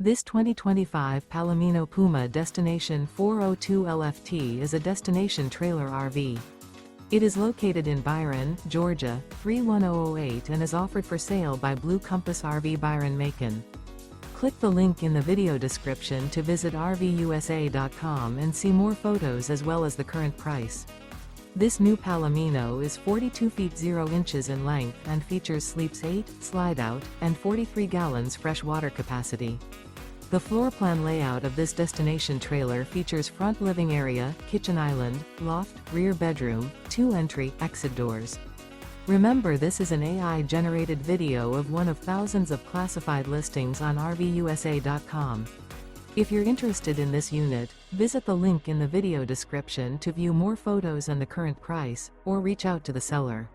This 2025 Palomino Puma Destination 402 LFT is a destination trailer RV. It is located in Byron, Georgia, 31008 and is offered for sale by Blue Compass RV Byron-Macon. Click the link in the video description to visit RVUSA.com and see more photos as well as the current price. This new Palomino is 42 feet 0 inches in length and features sleeps 8, slide-out, and 43 gallons fresh water capacity. The floor plan layout of this destination trailer features front living area, kitchen island, loft, rear bedroom, 2 entry/exit doors. Remember, this is an AI-generated video of one of thousands of classified listings on RVUSA.com. If you're interested in this unit, visit the link in the video description to view more photos and the current price, or reach out to the seller.